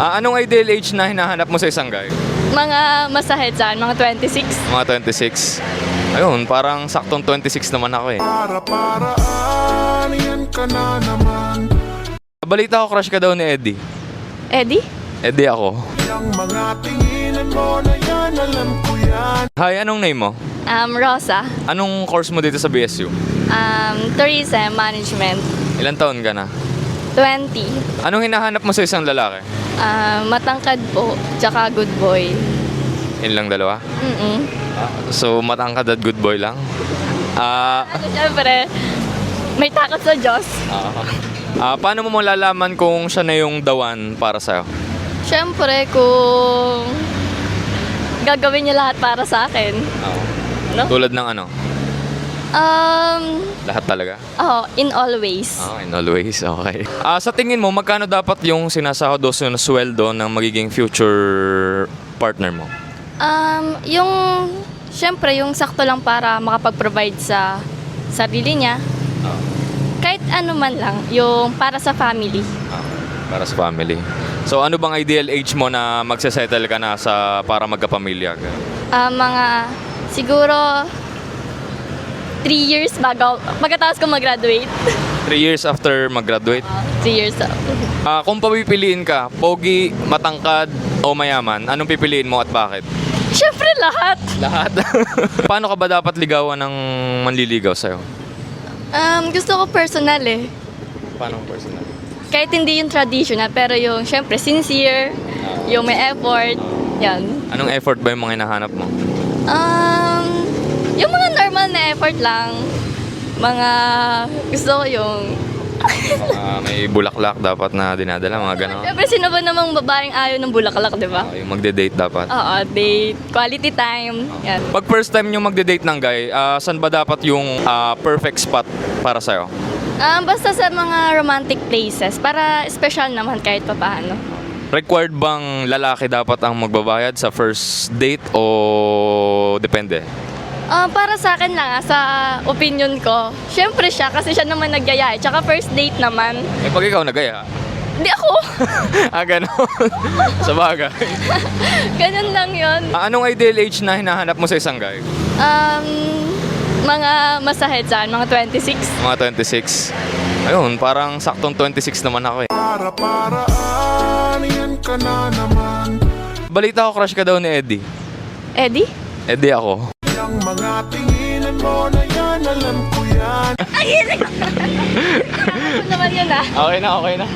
Anong ideal age na hinahanap mo sa isang guy? Mga masahid saan, mga 26. Mga 26. Ayun, parang saktong 26 naman ako eh. Para-paraan, yan ka na naman. Balita ko, crush ka daw ni Eddie. Eddie? Eddie ako. Yang mga tinginan mo na yan, alam ko yan. Hi, anong name mo? Rosa. Anong course mo dito sa BSU? Tourism Management. Ilan taon ka na? 20. Anong hinahanap mo sa isang lalaki? Matangkad po, tsaka good boy. Yun lang dalawa? Mm-mm. So, matangkad at good boy lang? Siyempre, may takot sa Diyos. Paano mo malalaman kung siya na yung the one para sa'yo? Siyempre, kung gagawin niya lahat para sa akin. No? Tulad ng ano? Lahat talaga? In all ways. In all ways, okay. Sa tingin mo, magkano dapat yung sinasahod o sweldo ng magiging future partner mo? Siyempre, yung sakto lang para makapag-provide sa sarili niya. Kahit ano man lang, yung para sa family. Para sa family. So, ano bang ideal age mo na magsasettle ka na para magkapamilya? Siguro 3 years pagkatapos ko mag-graduate. 3 years after mag-graduate? 3 years after. Kung papipiliin ka, pogi, matangkad, o mayaman, anong pipiliin mo at bakit? Siyempre lahat. Lahat. Paano ka ba dapat ligawan ng manliligaw sa'yo? Gusto ko personal eh. Paano personal? Kahit hindi yung traditional, pero yung siyempre sincere, yung may effort, yan. Anong effort ba yung mga hinahanap mo? Yung mga normal na effort lang. Gusto ko yung... May bulaklak dapat na dinadala, mga gano'n. Siyempre, sino ba namang babaeng ayaw ng bulaklak, di ba? Yung magde-date dapat. Oo, date, quality time, yan. Pag first time yung magde-date ng guy, saan ba dapat yung perfect spot para sa'yo? Basta sa mga romantic places, para special naman kahit pa paano. Required bang lalaki dapat ang magbabayad sa first date o depende? Para sa akin lang, sa opinion ko, syempre siya kasi siya naman nagyaya. Tsaka first date naman. Pag ikaw nagaya? Hindi ako. Gano'n. Sa bagay. Ganun lang yun. Anong ideal age na hinahanap mo sa isang guy? Mga masahid saan, mga 26. Mga 26. Ayun, parang saktong 26 naman ako eh. Para-paraan, yan ka na naman. Balita ko, crush ka daw ni Eddie. Eddie? Eddie ako. Yang mga tinginan mo na yan, alam ko yan. Ano naman yun ah? Okay na, okay na.